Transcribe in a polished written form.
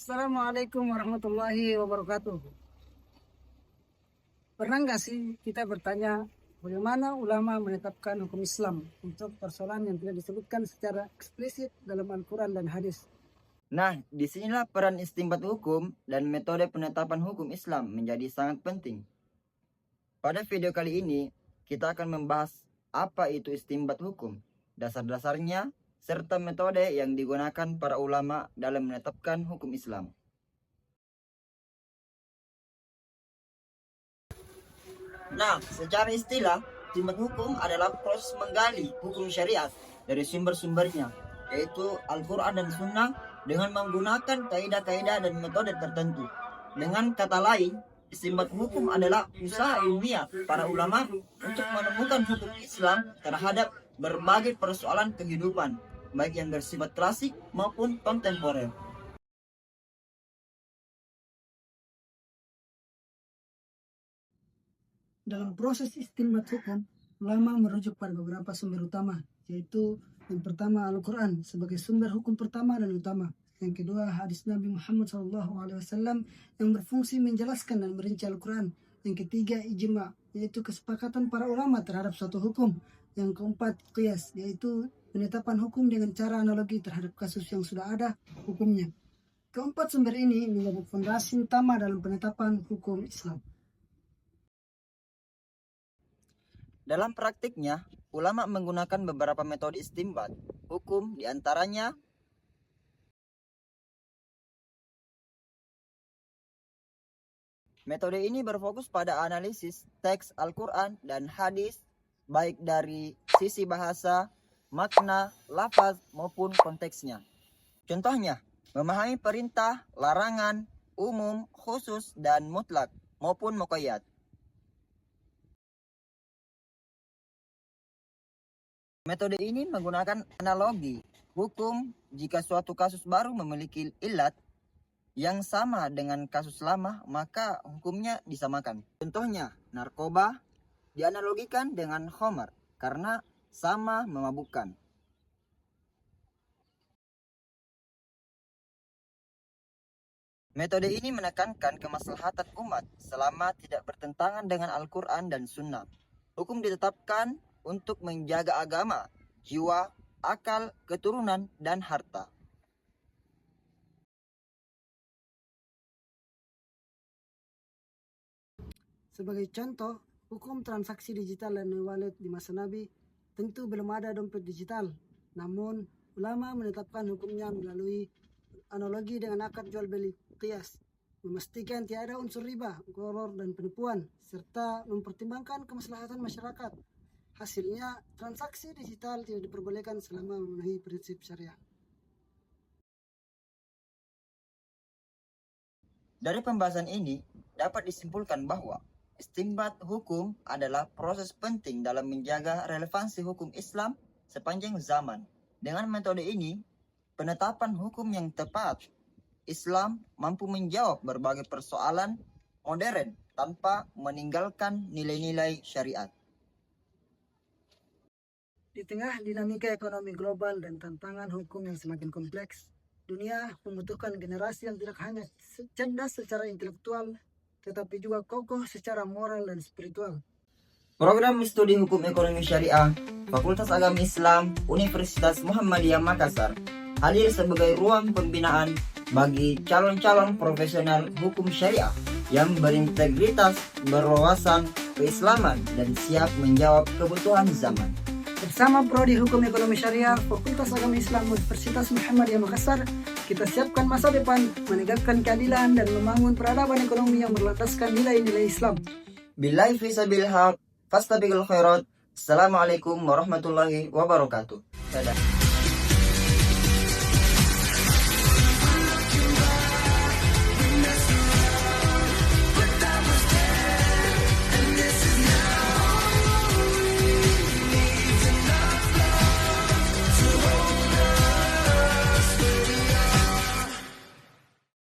Assalamualaikum warahmatullahi wabarakatuh. Pernah nggak sih kita bertanya bagaimana ulama menetapkan hukum Islam untuk persoalan yang tidak disebutkan secara eksplisit dalam Al-Quran dan hadis? Nah, disinilah peran istinbat hukum dan metode penetapan hukum Islam menjadi sangat penting. Pada video kali ini, kita akan membahas apa itu istinbat hukum, dasar-dasarnya, serta metode yang digunakan para ulama dalam menetapkan hukum Islam. Nah, secara istilah, istinbat hukum adalah proses menggali hukum syariat dari sumber-sumbernya, yaitu Al-Quran dan Sunnah, dengan menggunakan kaidah-kaidah dan metode tertentu. Dengan kata lain, istinbat hukum adalah usaha ilmiah para ulama untuk menemukan hukum Islam terhadap berbagai persoalan kehidupan, baik yang bersifat klasik maupun kontemporer. Dalam proses istinbat hukum, ulama merujuk pada beberapa sumber utama, yaitu yang pertama Al-Quran sebagai sumber hukum pertama dan utama. Yang kedua, hadis Nabi Muhammad SAW yang berfungsi menjelaskan dan merinci Al-Quran. Yang ketiga, ijma, yaitu kesepakatan para ulama terhadap suatu hukum. Yang keempat, qiyas, yaitu penetapan hukum dengan cara analogi terhadap kasus yang sudah ada hukumnya. Keempat sumber ini menjadi fondasi utama dalam penetapan hukum Islam. Dalam praktiknya, ulama menggunakan beberapa metode istinbat hukum, diantaranya metode ini berfokus pada analisis teks Al-Quran dan hadis, baik dari sisi bahasa, makna, lafaz, maupun konteksnya. Contohnya, memahami perintah, larangan, umum, khusus, dan mutlak, maupun muqayyad. Metode ini menggunakan analogi hukum jika suatu kasus baru memiliki ilat yang sama dengan kasus lama, maka hukumnya disamakan. Contohnya, narkoba dianalogikan dengan khamar karena sama memabukkan. Metode ini menekankan kemaslahatan umat selama tidak bertentangan dengan Al-Quran dan Sunnah. Hukum ditetapkan untuk menjaga agama, jiwa, akal, keturunan, dan harta. Sebagai contoh, hukum transaksi digital dan e-wallet di masa Nabi tentu belum ada dompet digital. Namun, ulama menetapkan hukumnya melalui analogi dengan akad jual beli qiyas, memastikan tiada unsur riba, gharar, dan penipuan, serta mempertimbangkan kemaslahatan masyarakat. Hasilnya, transaksi digital tidak diperbolehkan selama memenuhi prinsip syariah. Dari pembahasan ini, dapat disimpulkan bahwa istinbat hukum adalah proses penting dalam menjaga relevansi hukum Islam sepanjang zaman. Dengan metode ini, penetapan hukum yang tepat, Islam mampu menjawab berbagai persoalan modern tanpa meninggalkan nilai-nilai syariat. Di tengah dinamika ekonomi global dan tantangan hukum yang semakin kompleks, dunia membutuhkan generasi yang tidak hanya cerdas secara intelektual, tetapi juga kokoh secara moral dan spiritual. Program Studi Hukum Ekonomi Syariah, Fakultas Agama Islam, Universitas Muhammadiyah Makassar, hadir sebagai ruang pembinaan bagi calon-calon profesional hukum syariah yang berintegritas, berwawasan keislaman, dan siap menjawab kebutuhan zaman. Bersama Prodi Hukum Ekonomi Syariah Fakultas Agama Islam Universitas Muhammadiyah Makassar, kita siapkan masa depan, menegakkan keadilan dan membangun peradaban ekonomi yang berlandaskan nilai-nilai Islam. Billahi fi sabilil haq, fastabiqul khairat. Assalamualaikum warahmatullahi wabarakatuh. Dadah.